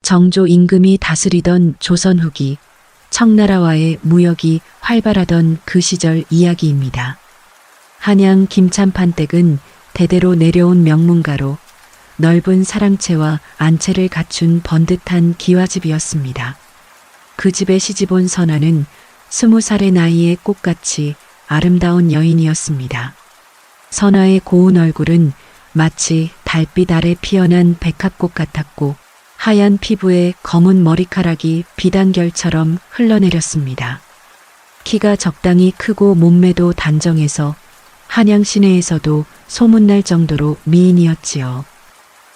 정조 임금이 다스리던 조선 후기 청나라와의 무역이 활발하던 그 시절 이야기입니다. 한양 김참판댁은 대대로 내려온 명문가로 넓은 사랑채와 안채를 갖춘 번듯한 기와집이었습니다. 그 집에 시집온 선아는 20살의 나이에 꽃같이 아름다운 여인이었습니다. 선아의 고운 얼굴은 마치 달빛 아래 피어난 백합꽃 같았고 하얀 피부에 검은 머리카락이 비단결처럼 흘러내렸습니다. 키가 적당히 크고 몸매도 단정해서 한양 시내에서도 소문날 정도로 미인이었지요.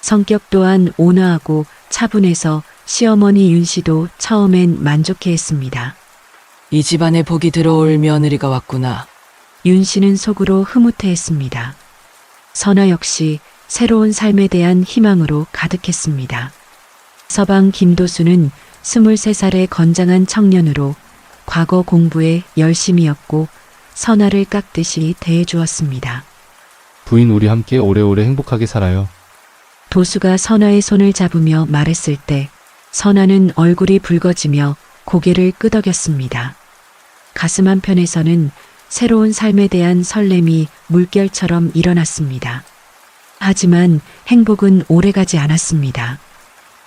성격 또한 온화하고 차분해서 시어머니 윤 씨도 처음엔 만족해했습니다. 이 집안에 복이 들어올 며느리가 왔구나. 윤 씨는 속으로 흐뭇해했습니다. 선아 역시 새로운 삶에 대한 희망으로 가득했습니다. 서방 김도수는 23살의 건장한 청년으로 과거 공부에 열심이었고 선아를 깎듯이 대해주었습니다. 부인 우리 함께 오래오래 행복하게 살아요. 도수가 선아의 손을 잡으며 말했을 때 선아는 얼굴이 붉어지며 고개를 끄덕였습니다. 가슴 한편에서는 새로운 삶에 대한 설렘이 물결처럼 일어났습니다. 하지만 행복은 오래가지 않았습니다.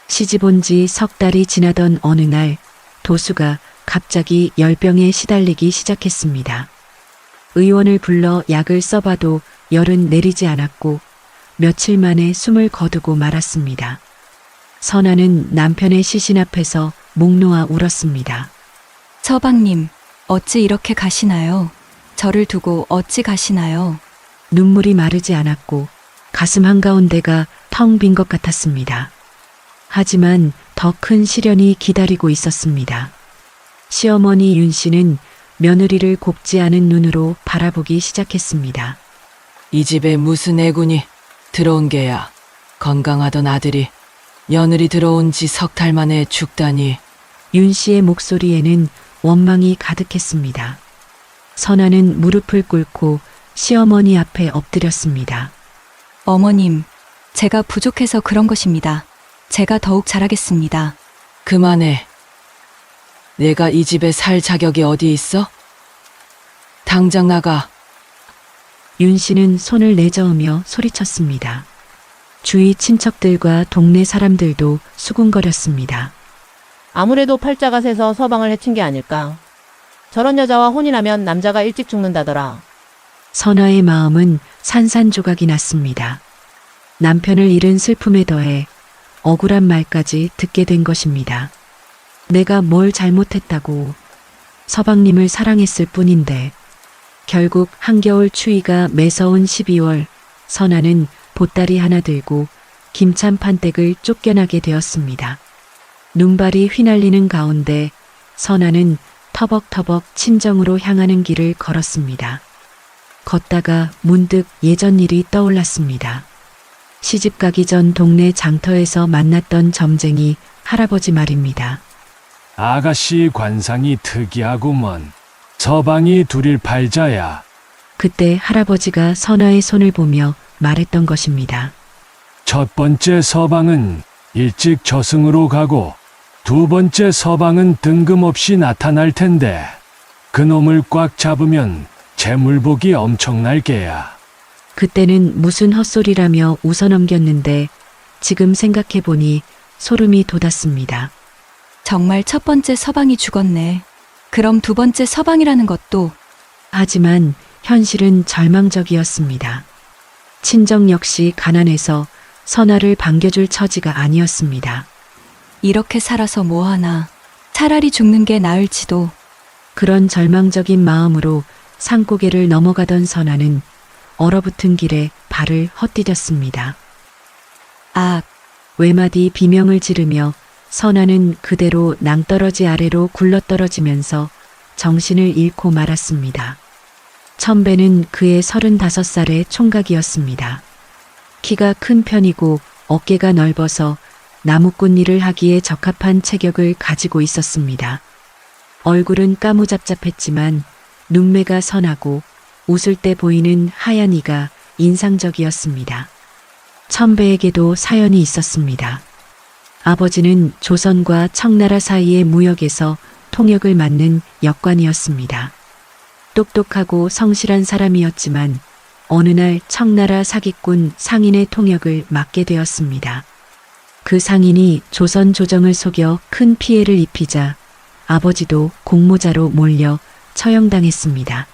시집 온 지 석 달이 지나던 어느 날 도수가 갑자기 열병에 시달리기 시작했습니다. 의원을 불러 약을 써봐도 열은 내리지 않았고 며칠 만에 숨을 거두고 말았습니다. 선아는 남편의 시신 앞에서 목 놓아 울었습니다. 서방님, 어찌 이렇게 가시나요? 저를 두고 어찌 가시나요? 눈물이 마르지 않았고 가슴 한가운데가 텅 빈 것 같았습니다. 하지만 더 큰 시련이 기다리고 있었습니다. 시어머니 윤 씨는 며느리를 곱지 않은 눈으로 바라보기 시작했습니다. 이 집에 무슨 애군이 들어온 게야. 건강하던 아들이 며느리 들어온 지 석 달 만에 죽다니. 윤 씨의 목소리에는 원망이 가득했습니다. 선아는 무릎을 꿇고 시어머니 앞에 엎드렸습니다. 어머님, 제가 부족해서 그런 것입니다. 제가 더욱 잘하겠습니다. 그만해. 내가 이 집에 살 자격이 어디 있어? 당장 나가. 윤 씨는 손을 내저으며 소리쳤습니다. 주위 친척들과 동네 사람들도 수군거렸습니다. 아무래도 팔자가 세서 서방을 해친 게 아닐까. 저런 여자와 혼인하면 남자가 일찍 죽는다더라. 선아의 마음은 산산조각이 났습니다. 남편을 잃은 슬픔에 더해 억울한 말까지 듣게 된 것입니다. 내가 뭘 잘못했다고. 서방님을 사랑했을 뿐인데. 결국 한겨울 추위가 매서운 12월 선아는 보따리 하나 들고 김참판댁을 쫓겨나게 되었습니다. 눈발이 휘날리는 가운데 선아는 터벅터벅 친정으로 향하는 길을 걸었습니다. 걷다가 문득 예전 일이 떠올랐습니다. 시집 가기 전 동네 장터에서 만났던 점쟁이 할아버지 말입니다. 아가씨 관상이 특이하구먼. 서방이 둘일 팔자야. 그때 할아버지가 선아의 손을 보며 말했던 것입니다. 첫 번째 서방은 일찍 저승으로 가고 두 번째 서방은 뜬금없이 나타날 텐데 그놈을 꽉 잡으면 재물복이 엄청날 게야. 그때는 무슨 헛소리라며 웃어넘겼는데 지금 생각해보니 소름이 돋았습니다. 정말 첫 번째 서방이 죽었네. 그럼 두 번째 서방이라는 것도. 하지만 현실은 절망적이었습니다. 친정 역시 가난해서 선아를 반겨줄 처지가 아니었습니다. 이렇게 살아서 뭐하나. 차라리 죽는 게 나을지도. 그런 절망적인 마음으로 산고개를 넘어가던 선아는 얼어붙은 길에 발을 헛디뎠습니다. 아, 외마디 비명을 지르며 선아는 그대로 낭떠러지 아래로 굴러떨어지면서 정신을 잃고 말았습니다. 천배는 그의 35살의 총각이었습니다. 키가 큰 편이고 어깨가 넓어서 나무꾼 일을 하기에 적합한 체격을 가지고 있었습니다. 얼굴은 까무잡잡했지만 눈매가 선하고 웃을 때 보이는 하얀 이가 인상적이었습니다. 천배에게도 사연이 있었습니다. 아버지는 조선과 청나라 사이의 무역에서 통역을 맡는 역관이었습니다. 똑똑하고 성실한 사람이었지만 어느 날 청나라 사기꾼 상인의 통역을 맡게 되었습니다. 그 상인이 조선 조정을 속여 큰 피해를 입히자 아버지도 공모자로 몰려 처형당했습니다.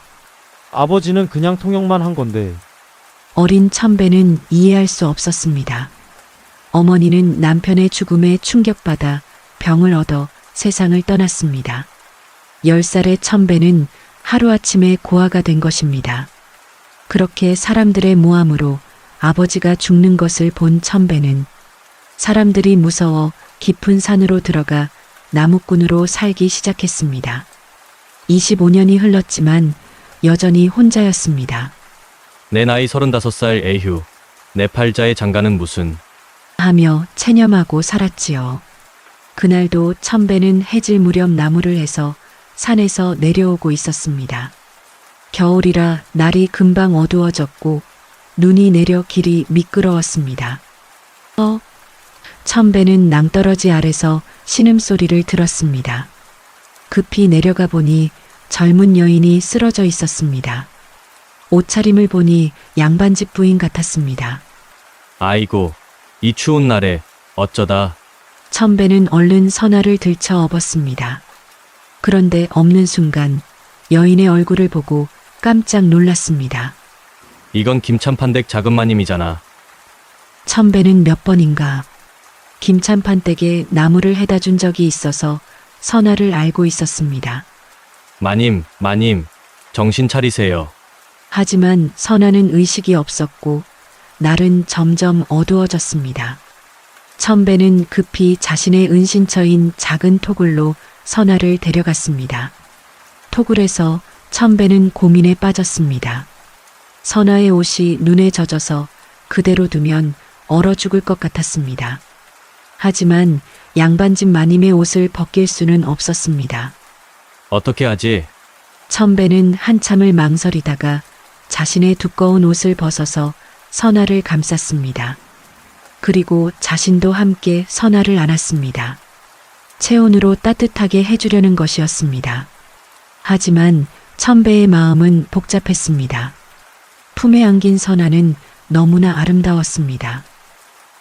아버지는 그냥 통역만 한 건데. 어린 첨배는 이해할 수 없었습니다. 어머니는 남편의 죽음에 충격받아 병을 얻어 세상을 떠났습니다. 10살의 첨배는 하루아침에 고아가 된 것입니다. 그렇게 사람들의 모함으로 아버지가 죽는 것을 본 첨배는 사람들이 무서워 깊은 산으로 들어가 나무꾼으로 살기 시작했습니다. 25년이 흘렀지만 여전히 혼자였습니다. 내 나이 35살 애휴. 내 팔자의 장가는 무슨. 하며 체념하고 살았지요. 그날도 첨배는 해질 무렵 나무를 해서 산에서 내려오고 있었습니다. 겨울이라 날이 금방 어두워졌고 눈이 내려 길이 미끄러웠습니다. 첨배는 낭떠러지 아래서 신음소리를 들었습니다. 급히 내려가 보니 젊은 여인이 쓰러져 있었습니다. 옷차림을 보니 양반집 부인 같았습니다. 아이고, 이 추운 날에 어쩌다. 첨배는 얼른 선화를 들쳐 업었습니다. 그런데 없는 순간 여인의 얼굴을 보고 깜짝 놀랐습니다. 이건 김참판댁 작은 마님이잖아. 첨배는 몇 번인가 김참판댁에 나무를 해다 준 적이 있어서 선화를 알고 있었습니다. 마님, 정신 차리세요. 하지만 선화는 의식이 없었고 날은 점점 어두워졌습니다. 첨배는 급히 자신의 은신처인 작은 토굴로 선화를 데려갔습니다. 토굴에서 첨배는 고민에 빠졌습니다. 선화의 옷이 눈에 젖어서 그대로 두면 얼어 죽을 것 같았습니다. 하지만 양반집 마님의 옷을 벗길 수는 없었습니다. 어떻게 하지? 첨배는 한참을 망설이다가 자신의 두꺼운 옷을 벗어서 선화를 감쌌습니다. 그리고 자신도 함께 선화를 안았습니다. 체온으로 따뜻하게 해주려는 것이었습니다. 하지만 첨배의 마음은 복잡했습니다. 품에 안긴 선화는 너무나 아름다웠습니다.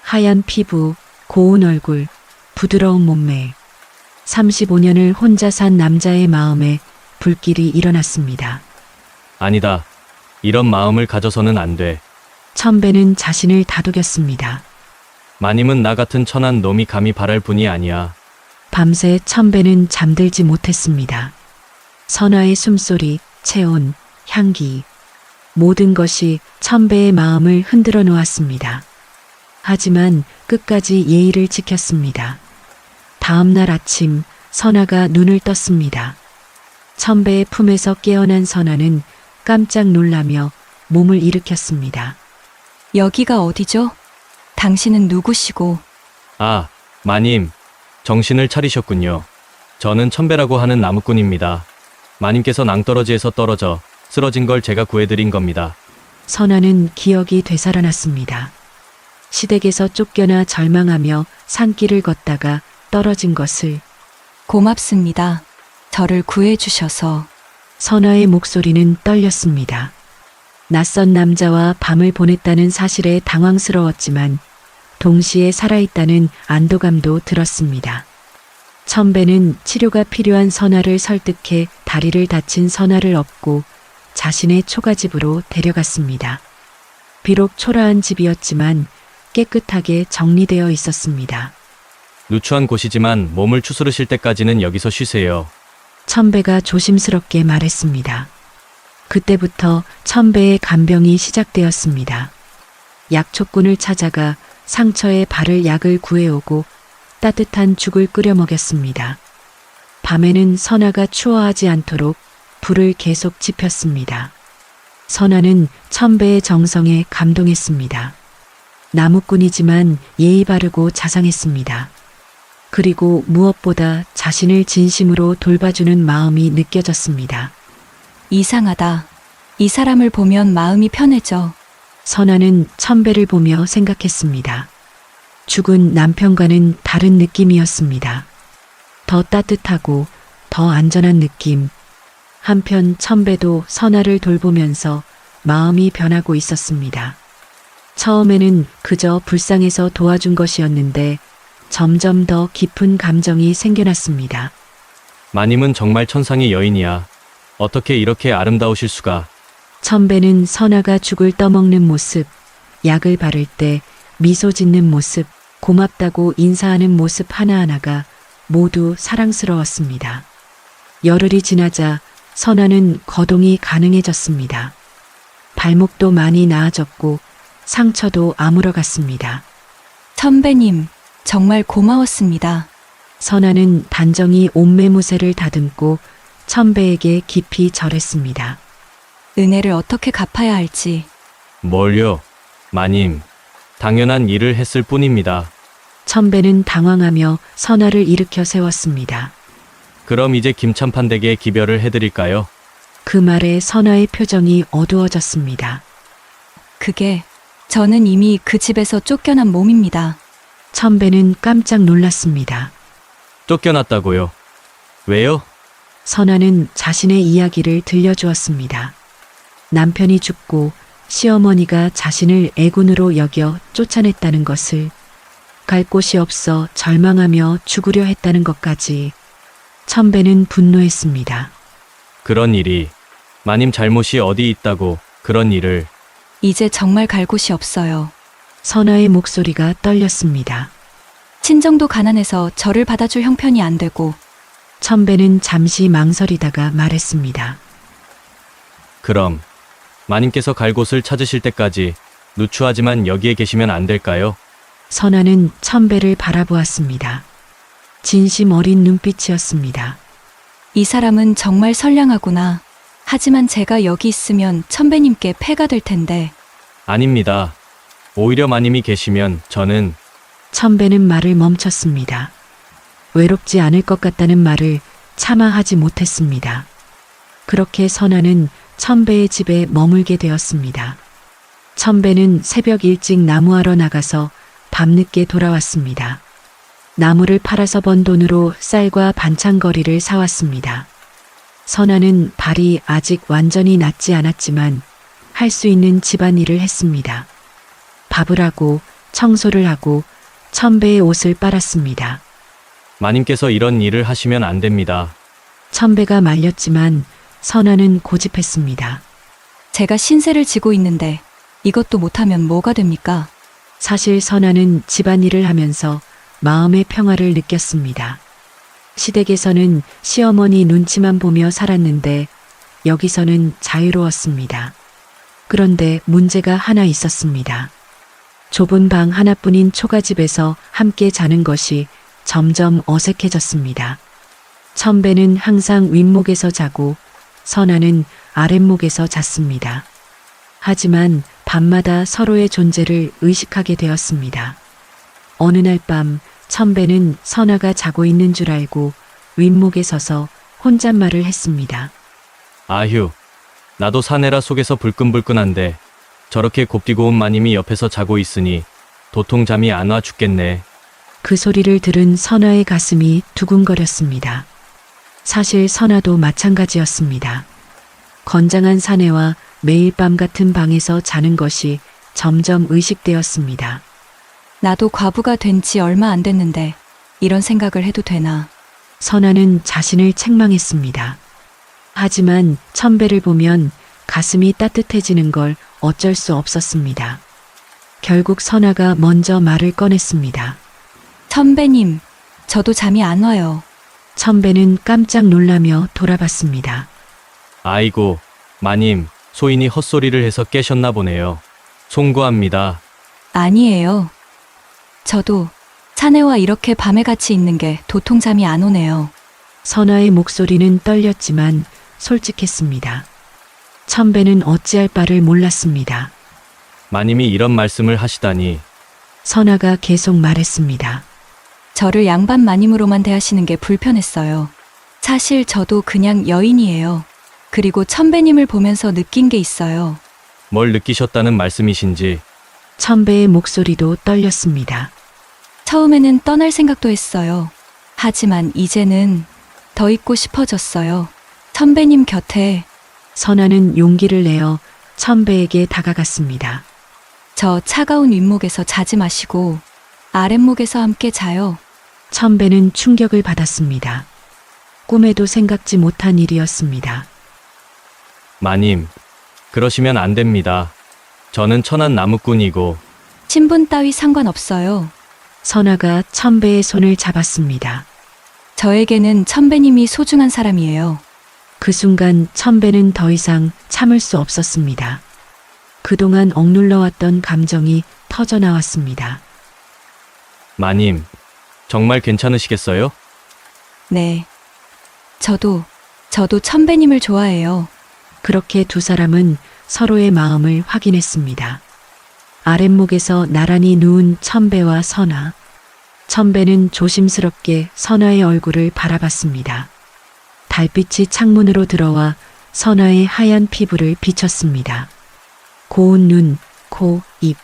하얀 피부, 고운 얼굴, 부드러운 몸매. 35년을 혼자 산 남자의 마음에 불길이 일어났습니다. 아니다. 이런 마음을 가져서는 안 돼. 첨배는 자신을 다독였습니다. 마님은 나 같은 천한 놈이 감히 바랄 분이 아니야. 밤새 첨배는 잠들지 못했습니다. 선화의 숨소리, 체온, 향기, 모든 것이 첨배의 마음을 흔들어 놓았습니다. 하지만 끝까지 예의를 지켰습니다. 다음 날 아침 선화가 눈을 떴습니다. 첨배의 품에서 깨어난 선화는 깜짝 놀라며 몸을 일으켰습니다. 여기가 어디죠? 당신은 누구시고? 아, 마님. 정신을 차리셨군요. 저는 첨배라고 하는 나무꾼입니다. 마님께서 낭떠러지에서 떨어져 쓰러진 걸 제가 구해드린 겁니다. 선화는 기억이 되살아났습니다. 시댁에서 쫓겨나 절망하며 산길을 걷다가 떨어진 것을. 고맙습니다. 저를 구해주셔서. 선화의 목소리는 떨렸습니다. 낯선 남자와 밤을 보냈다는 사실에 당황스러웠지만 동시에 살아있다는 안도감도 들었습니다. 첨배는 치료가 필요한 선화를 설득해 다리를 다친 선화를 업고 자신의 초가집으로 데려갔습니다. 비록 초라한 집이었지만 깨끗하게 정리되어 있었습니다. 누추한 곳이지만 몸을 추스르실 때까지는 여기서 쉬세요. 첨배가 조심스럽게 말했습니다. 그때부터 첨배의 간병이 시작되었습니다. 약초꾼을 찾아가 상처에 바를 약을 구해오고 따뜻한 죽을 끓여 먹였습니다. 밤에는 선화가 추워하지 않도록 불을 계속 지폈습니다. 선화는 첨배의 정성에 감동했습니다. 나무꾼이지만 예의 바르고 자상했습니다. 그리고 무엇보다 자신을 진심으로 돌봐주는 마음이 느껴졌습니다. 이상하다. 이 사람을 보면 마음이 편해져. 선화는 첨배를 보며 생각했습니다. 죽은 남편과는 다른 느낌이었습니다. 더 따뜻하고 더 안전한 느낌. 한편 천배도 선아를 돌보면서 마음이 변하고 있었습니다. 처음에는 그저 불쌍해서 도와준 것이었는데 점점 더 깊은 감정이 생겨났습니다. 마님은 정말 천상의 여인이야. 어떻게 이렇게 아름다우실 수가. 천배는 선아가 죽을 떠먹는 모습, 약을 바를 때 미소 짓는 모습, 고맙다고 인사하는 모습 하나하나가 모두 사랑스러웠습니다. 열흘이 지나자 선아는 거동이 가능해졌습니다. 발목도 많이 나아졌고 상처도 아물어갔습니다. 천배님, 정말 고마웠습니다. 선아는 단정히 옷매무새를 다듬고 천배에게 깊이 절했습니다. 은혜를 어떻게 갚아야 할지. 뭘요? 마님, 당연한 일을 했을 뿐입니다. 천배는 당황하며 선아를 일으켜 세웠습니다. 그럼 이제 김참판 댁에 기별을 해드릴까요? 그 말에 선아의 표정이 어두워졌습니다. 그게 저는 이미 그 집에서 쫓겨난 몸입니다. 천배는 깜짝 놀랐습니다. 쫓겨났다고요? 왜요? 선아는 자신의 이야기를 들려주었습니다. 남편이 죽고 시어머니가 자신을 애군으로 여겨 쫓아냈다는 것을, 갈 곳이 없어 절망하며 죽으려 했다는 것까지. 천배는 분노했습니다. 그런 일이 마님 잘못이 어디 있다고 그런 일을. 이제 정말 갈 곳이 없어요. 선아의 목소리가 떨렸습니다. 친정도 가난해서 저를 받아줄 형편이 안 되고 천배는 잠시 망설이다가 말했습니다. 그럼 마님께서 갈 곳을 찾으실 때까지 누추하지만 여기에 계시면 안 될까요? 선아는 천배를 바라보았습니다. 진심 어린 눈빛이었습니다. 이 사람은 정말 선량하구나. 하지만 제가 여기 있으면 천배님께 폐가 될 텐데. 아닙니다. 오히려 마님이 계시면 저는. 천배는 말을 멈췄습니다. 외롭지 않을 것 같다는 말을 차마 하지 못했습니다. 그렇게 선아는 천배의 집에 머물게 되었습니다. 천배는 새벽 일찍 나무하러 나가서 밤늦게 돌아왔습니다. 나무를 팔아서 번 돈으로 쌀과 반찬거리를 사왔습니다. 선아는 발이 아직 완전히 낫지 않았지만 할 수 있는 집안일을 했습니다. 밥을 하고 청소를 하고 천배의 옷을 빨았습니다. 마님께서 이런 일을 하시면 안 됩니다. 천배가 말렸지만 선아는 고집했습니다. 제가 신세를 지고 있는데 이것도 못하면 뭐가 됩니까? 사실 선아는 집안일을 하면서 마음의 평화를 느꼈습니다. 시댁에서는 시어머니 눈치만 보며 살았는데 여기서는 자유로웠습니다. 그런데 문제가 하나 있었습니다. 좁은 방 하나뿐인 초가집에서 함께 자는 것이 점점 어색해졌습니다. 천배는 항상 윗목에서 자고 선아는 아랫목에서 잤습니다. 하지만 밤마다 서로의 존재를 의식하게 되었습니다. 어느 날 밤 천배는 선아가 자고 있는 줄 알고 윗목에 서서 혼잣말을 했습니다. 아휴, 나도 사내라 속에서 불끈불끈한데 저렇게 곱디고 온 마님이 옆에서 자고 있으니 도통 잠이 안 와 죽겠네. 그 소리를 들은 선아의 가슴이 두근거렸습니다. 사실 선아도 마찬가지였습니다. 건장한 사내와 매일 밤 같은 방에서 자는 것이 점점 의식되었습니다. 나도 과부가 된 지 얼마 안 됐는데 이런 생각을 해도 되나. 선아는 자신을 책망했습니다. 하지만 천배를 보면 가슴이 따뜻해지는 걸 어쩔 수 없었습니다. 결국 선아가 먼저 말을 꺼냈습니다. 천배님, 저도 잠이 안 와요. 천배는 깜짝 놀라며 돌아봤습니다. 아이고, 마님, 소인이 헛소리를 해서 깨셨나 보네요. 송구합니다. 아니에요. 저도 사내와 이렇게 밤에 같이 있는 게 도통 잠이 안 오네요. 선아의 목소리는 떨렸지만 솔직했습니다. 천배는 어찌할 바를 몰랐습니다. 마님이 이런 말씀을 하시다니. 선아가 계속 말했습니다. 저를 양반 마님으로만 대하시는 게 불편했어요. 사실 저도 그냥 여인이에요. 그리고 천배님을 보면서 느낀 게 있어요. 뭘 느끼셨다는 말씀이신지. 천배의 목소리도 떨렸습니다. 처음에는 떠날 생각도 했어요. 하지만 이제는 더 있고 싶어졌어요. 선배님 곁에. 선아는 용기를 내어 천배에게 다가갔습니다. 저 차가운 윗목에서 자지 마시고 아랫목에서 함께 자요. 천배는 충격을 받았습니다. 꿈에도 생각지 못한 일이었습니다. 마님, 그러시면 안 됩니다. 저는 천한 나무꾼이고 신분 따위 상관없어요. 선아가 천배의 손을 잡았습니다. 저에게는 선배님이 소중한 사람이에요. 그 순간 천배는 더 이상 참을 수 없었습니다. 그동안 억눌러왔던 감정이 터져나왔습니다. 마님, 정말 괜찮으시겠어요? 네. 저도 선배님을 좋아해요. 그렇게 두 사람은 서로의 마음을 확인했습니다. 아랫목에서 나란히 누운 천배와 선아. 천배는 조심스럽게 선아의 얼굴을 바라봤습니다. 달빛이 창문으로 들어와 선아의 하얀 피부를 비쳤습니다. 고운 눈, 코, 입,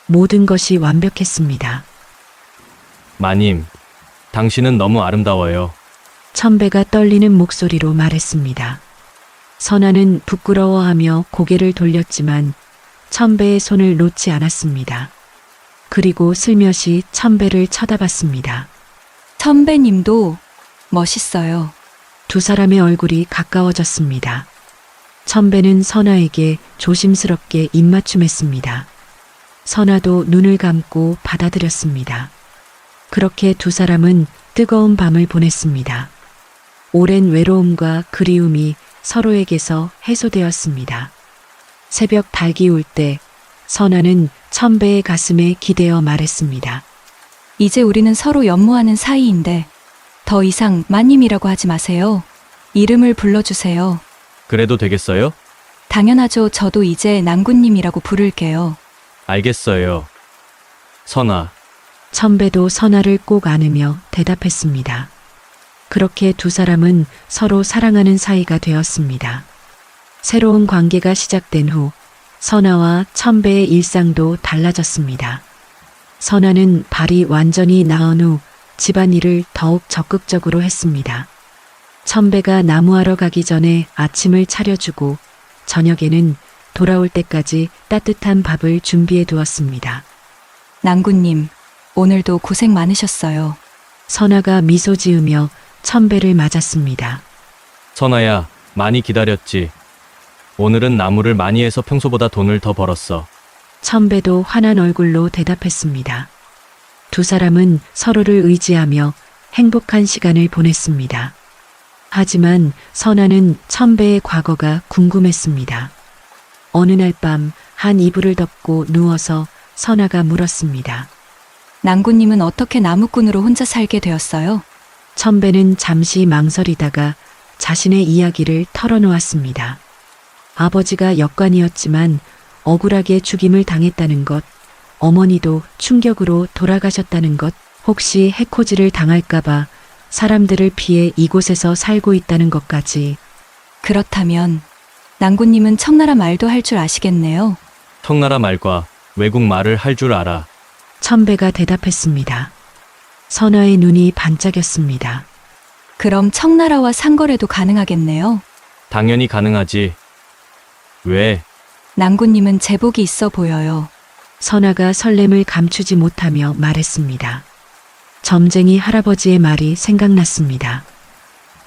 모든 것이 완벽했습니다. 마님, 당신은 너무 아름다워요. 천배가 떨리는 목소리로 말했습니다. 선아는 부끄러워하며 고개를 돌렸지만 천배의 손을 놓지 않았습니다. 그리고 슬며시 천배를 쳐다봤습니다. 선배님도 멋있어요. 두 사람의 얼굴이 가까워졌습니다. 천배는 선아에게 조심스럽게 입맞춤했습니다. 선아도 눈을 감고 받아들였습니다. 그렇게 두 사람은 뜨거운 밤을 보냈습니다. 오랜 외로움과 그리움이 서로에게서 해소되었습니다. 새벽 달기 울 때 선아는 천배의 가슴에 기대어 말했습니다. 이제 우리는 서로 연모하는 사이인데 더 이상 마님이라고 하지 마세요. 이름을 불러주세요. 그래도 되겠어요? 당연하죠. 저도 이제 낭군님이라고 부를게요. 알겠어요. 선아, 천배도 선아를 꼭 안으며 대답했습니다. 그렇게 두 사람은 서로 사랑하는 사이가 되었습니다. 새로운 관계가 시작된 후 선아와 천배의 일상도 달라졌습니다. 선아는 발이 완전히 나은 후 집안일을 더욱 적극적으로 했습니다. 천배가 나무하러 가기 전에 아침을 차려주고 저녁에는 돌아올 때까지 따뜻한 밥을 준비해 두었습니다. 낭군님, 오늘도 고생 많으셨어요. 선아가 미소 지으며 천배를 맞았습니다. 선아야, 많이 기다렸지. 오늘은 나무를 많이 해서 평소보다 돈을 더 벌었어. 천배도 환한 얼굴로 대답했습니다. 두 사람은 서로를 의지하며 행복한 시간을 보냈습니다. 하지만 선아는 천배의 과거가 궁금했습니다. 어느 날 밤 한 이불을 덮고 누워서 선아가 물었습니다. 낭군님은 어떻게 나무꾼으로 혼자 살게 되었어요? 천배는 잠시 망설이다가 자신의 이야기를 털어놓았습니다. 아버지가 역관이었지만 억울하게 죽임을 당했다는 것, 어머니도 충격으로 돌아가셨다는 것, 혹시 해코지를 당할까봐 사람들을 피해 이곳에서 살고 있다는 것까지. 그렇다면 낭군님은 청나라 말도 할 줄 아시겠네요. 청나라 말과 외국 말을 할 줄 알아. 천배가 대답했습니다. 선아의 눈이 반짝였습니다. 그럼 청나라와 상거래도 가능하겠네요. 당연히 가능하지. 왜? 낭군님은 제복이 있어 보여요. 선아가 설렘을 감추지 못하며 말했습니다. 점쟁이 할아버지의 말이 생각났습니다.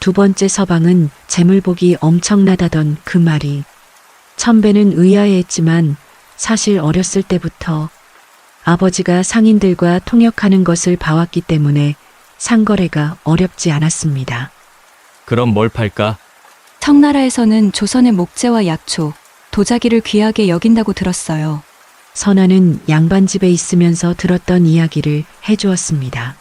두 번째 서방은 재물복이 엄청나다던 그 말이. 천배는 의아해했지만 사실 어렸을 때부터 아버지가 상인들과 통역하는 것을 봐왔기 때문에 상거래가 어렵지 않았습니다. 그럼 뭘 팔까? 청나라에서는 조선의 목재와 약초, 도자기를 귀하게 여긴다고 들었어요. 선아는 양반집에 있으면서 들었던 이야기를 해주었습니다.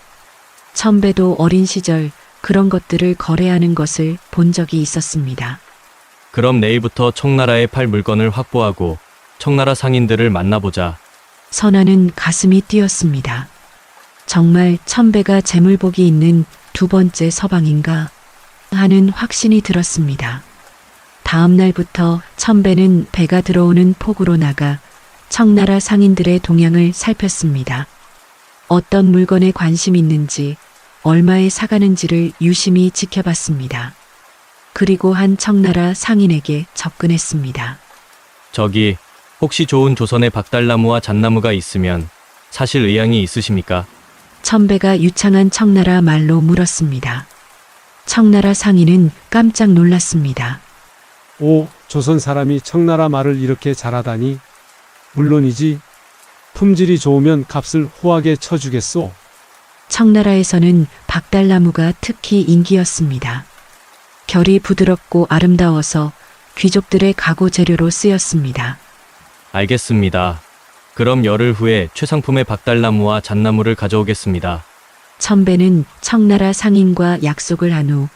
천배도 어린 시절 그런 것들을 거래하는 것을 본 적이 있었습니다. 그럼 내일부터 청나라에 팔 물건을 확보하고 청나라 상인들을 만나보자. 선아는 가슴이 뛰었습니다. 정말 천배가 재물복이 있는 두 번째 서방인가 하는 확신이 들었습니다. 다음 날부터 천배는 배가 들어오는 폭으로 나가 청나라 상인들의 동향을 살폈습니다. 어떤 물건에 관심이 있는지, 얼마에 사가는지를 유심히 지켜봤습니다. 그리고 한 청나라 상인에게 접근했습니다. 저기, 혹시 좋은 조선의 박달나무와 잣나무가 있으면 사실 의향이 있으십니까? 천배가 유창한 청나라 말로 물었습니다. 청나라 상인은 깜짝 놀랐습니다. 오, 조선 사람이 청나라 말을 이렇게 잘하다니. 물론이지. 품질이 좋으면 값을 후하게 쳐주겠소. 청나라에서는 박달나무가 특히 인기였습니다. 결이 부드럽고 아름다워서 귀족들의 가구 재료로 쓰였습니다. 알겠습니다. 그럼 열흘 후에 최상품의 박달나무와 잣나무를 가져오겠습니다. 천배는 청나라 상인과 약속을 한 후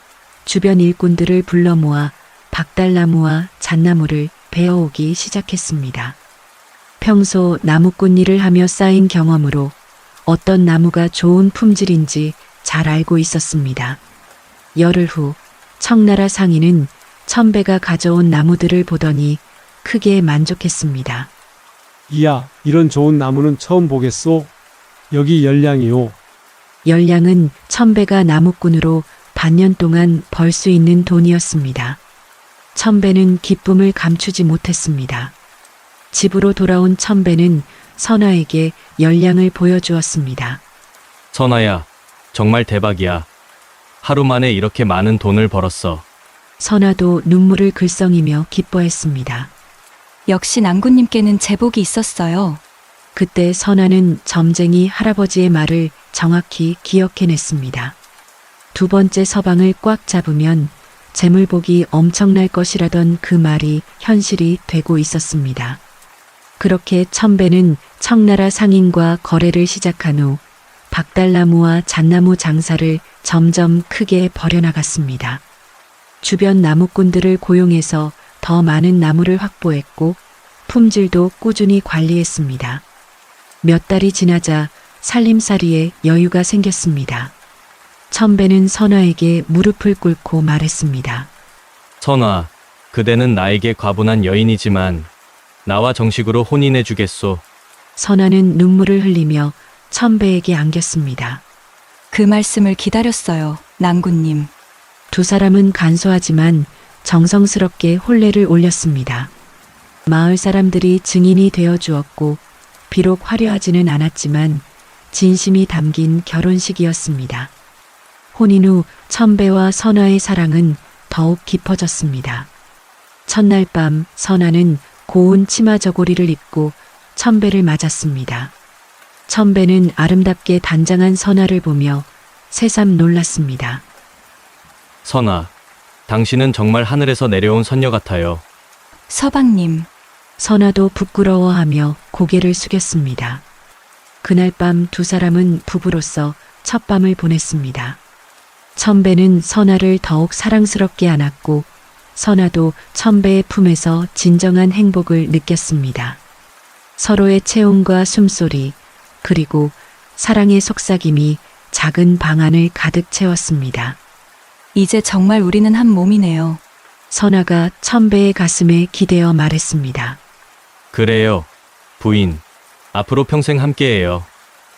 주변 일꾼들을 불러 모아 박달나무와 잣나무를 베어오기 시작했습니다. 평소 나무꾼 일을 하며 쌓인 경험으로 어떤 나무가 좋은 품질인지 잘 알고 있었습니다. 열흘 후 청나라 상인은 천배가 가져온 나무들을 보더니 크게 만족했습니다. 이야, 이런 좋은 나무는 처음 보겠소. 여기 열량이요. 열량은 천배가 나무꾼으로 반년 동안 벌 수 있는 돈이었습니다. 천배는 기쁨을 감추지 못했습니다. 집으로 돌아온 천배는 선아에게 열량을 보여주었습니다. 선아야, 정말 대박이야. 하루 만에 이렇게 많은 돈을 벌었어. 선아도 눈물을 글썽이며 기뻐했습니다. 역시 낭군님께는 제복이 있었어요. 그때 선아는 점쟁이 할아버지의 말을 정확히 기억해냈습니다. 두 번째 서방을 꽉 잡으면 재물복이 엄청날 것이라던 그 말이 현실이 되고 있었습니다. 그렇게 천배는 청나라 상인과 거래를 시작한 후 박달나무와 잣나무 장사를 점점 크게 벌여나갔습니다. 주변 나무꾼들을 고용해서 더 많은 나무를 확보했고 품질도 꾸준히 관리했습니다. 몇 달이 지나자 살림살이에 여유가 생겼습니다. 천배는 선아에게 무릎을 꿇고 말했습니다. 선아, 그대는 나에게 과분한 여인이지만 나와 정식으로 혼인해 주겠소. 선아는 눈물을 흘리며 천배에게 안겼습니다. 그 말씀을 기다렸어요, 낭군님. 두 사람은 간소하지만 정성스럽게 혼례를 올렸습니다. 마을 사람들이 증인이 되어 주었고 비록 화려하지는 않았지만 진심이 담긴 결혼식이었습니다. 혼인 후 천배와 선아의 사랑은 더욱 깊어졌습니다. 첫날 밤 선아는 고운 치마 저고리를 입고 천배를 맞았습니다. 천배는 아름답게 단장한 선아를 보며 새삼 놀랐습니다. 선아, 당신은 정말 하늘에서 내려온 선녀 같아요. 서방님, 선아도 부끄러워하며 고개를 숙였습니다. 그날 밤 두 사람은 부부로서 첫 밤을 보냈습니다. 천배는 선아를 더욱 사랑스럽게 안았고 선아도 천배의 품에서 진정한 행복을 느꼈습니다. 서로의 체온과 숨소리 그리고 사랑의 속삭임이 작은 방 안을 가득 채웠습니다. 이제 정말 우리는 한 몸이네요. 선아가 천배의 가슴에 기대어 말했습니다. 그래요, 부인. 앞으로 평생 함께해요.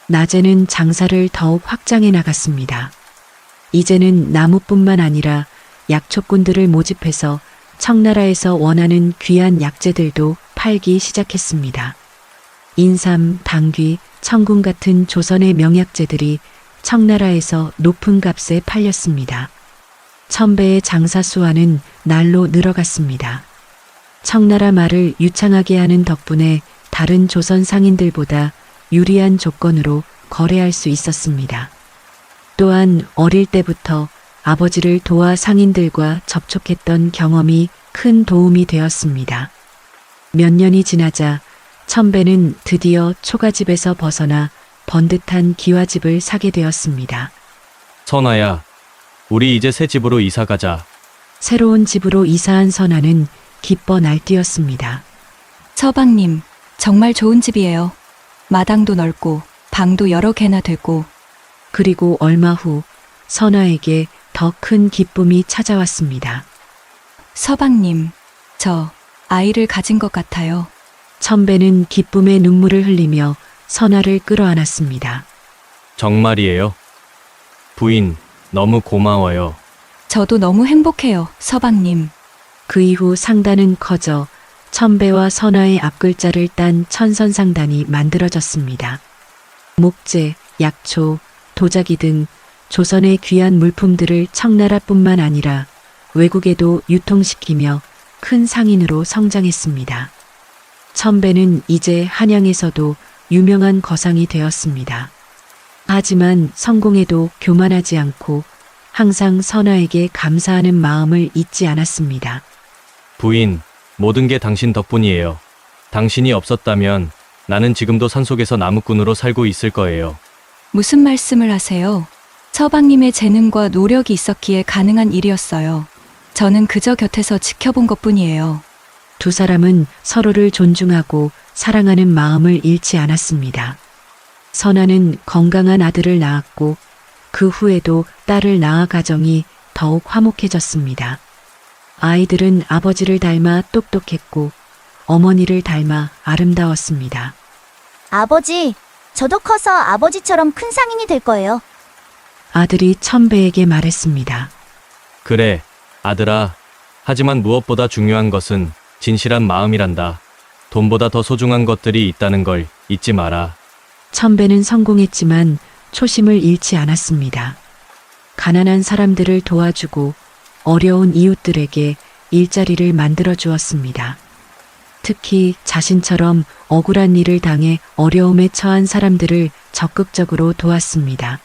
낮에는 장사를 더욱 확장해 나갔습니다. 이제는 나무뿐만 아니라 약초꾼들을 모집해서 청나라에서 원하는 귀한 약재들도 팔기 시작했습니다. 인삼, 당귀, 청궁 같은 조선의 명약재들이 청나라에서 높은 값에 팔렸습니다. 천배의 장사 수완은 날로 늘어갔습니다. 청나라 말을 유창하게 하는 덕분에 다른 조선 상인들보다 유리한 조건으로 거래할 수 있었습니다. 또한 어릴 때부터 아버지를 도와 상인들과 접촉했던 경험이 큰 도움이 되었습니다. 몇 년이 지나자 천배는 드디어 초가집에서 벗어나 번듯한 기와집을 사게 되었습니다. 선아야, 우리 이제 새 집으로 이사 가자. 새로운 집으로 이사한 선아는 기뻐 날뛰었습니다. 서방님, 정말 좋은 집이에요. 마당도 넓고 방도 여러 개나 되고. 그리고 얼마 후 선아에게 더 큰 기쁨이 찾아왔습니다. 서방님, 저 아이를 가진 것 같아요. 천배는 기쁨의 눈물을 흘리며 선아를 끌어안았습니다. 정말이에요? 부인, 너무 고마워요. 저도 너무 행복해요, 서방님. 그 이후 상단은 커져 천배와 선화의 앞글자를 딴 천선상단이 만들어졌습니다. 목재, 약초, 도자기 등 조선의 귀한 물품들을 청나라뿐만 아니라 외국에도 유통시키며 큰 상인으로 성장했습니다. 천배는 이제 한양에서도 유명한 거상이 되었습니다. 하지만 성공에도 교만하지 않고 항상 선화에게 감사하는 마음을 잊지 않았습니다. 부인, 모든 게 당신 덕분이에요. 당신이 없었다면 나는 지금도 산속에서 나무꾼으로 살고 있을 거예요. 무슨 말씀을 하세요? 서방님의 재능과 노력이 있었기에 가능한 일이었어요. 저는 그저 곁에서 지켜본 것뿐이에요. 두 사람은 서로를 존중하고 사랑하는 마음을 잃지 않았습니다. 선아는 건강한 아들을 낳았고 그 후에도 딸을 낳아 가정이 더욱 화목해졌습니다. 아이들은 아버지를 닮아 똑똑했고 어머니를 닮아 아름다웠습니다. 아버지, 저도 커서 아버지처럼 큰 상인이 될 거예요. 아들이 천배에게 말했습니다. 그래, 아들아. 하지만 무엇보다 중요한 것은 진실한 마음이란다. 돈보다 더 소중한 것들이 있다는 걸 잊지 마라. 천배는 성공했지만 초심을 잃지 않았습니다. 가난한 사람들을 도와주고 어려운 이웃들에게 일자리를 만들어 주었습니다. 특히 자신처럼 억울한 일을 당해 어려움에 처한 사람들을 적극적으로 도왔습니다.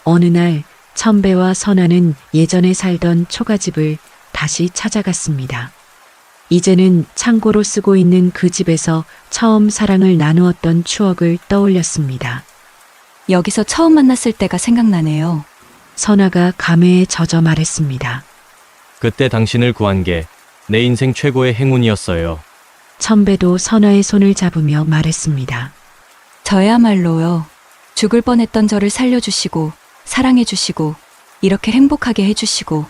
어느 날 천배와 선아는 예전에 살던 초가집을 다시 찾아갔습니다. 이제는 창고로 쓰고 있는 그 집에서 처음 사랑을 나누었던 추억을 떠올렸습니다. 여기서 처음 만났을 때가 생각나네요. 선아가 감회에 젖어 말했습니다. 그때 당신을 구한 게 내 인생 최고의 행운이었어요. 천배도 선아의 손을 잡으며 말했습니다. 저야말로요. 죽을 뻔했던 저를 살려주시고 사랑해주시고 이렇게 행복하게 해주시고.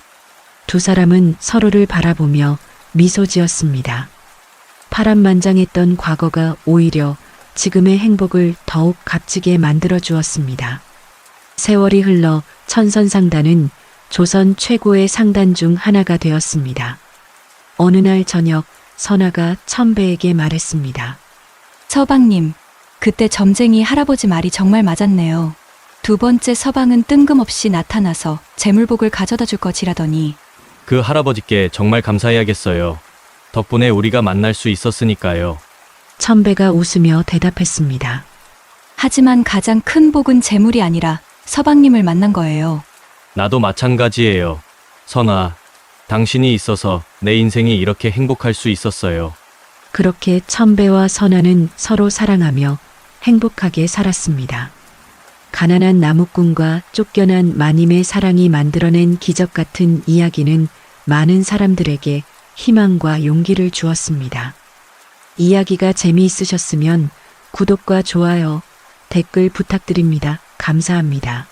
두 사람은 서로를 바라보며 미소 지었습니다. 파란만장했던 과거가 오히려 지금의 행복을 더욱 값지게 만들어 주었습니다. 세월이 흘러 천선상단은 조선 최고의 상단 중 하나가 되었습니다. 어느 날 저녁 선아가 천배에게 말했습니다. 서방님, 그때 점쟁이 할아버지 말이 정말 맞았네요. 두 번째 서방은 뜬금없이 나타나서 재물복을 가져다 줄 거지라더니. 그 할아버지께 정말 감사해야겠어요. 덕분에 우리가 만날 수 있었으니까요. 천배가 웃으며 대답했습니다. 하지만 가장 큰 복은 재물이 아니라 서방님을 만난 거예요. 나도 마찬가지예요. 선아, 당신이 있어서 내 인생이 이렇게 행복할 수 있었어요. 그렇게 천배와 선아는 서로 사랑하며 행복하게 살았습니다. 가난한 나무꾼과 쫓겨난 마님의 사랑이 만들어낸 기적 같은 이야기는 많은 사람들에게 희망과 용기를 주었습니다. 이야기가 재미있으셨으면 구독과 좋아요, 댓글 부탁드립니다. 감사합니다.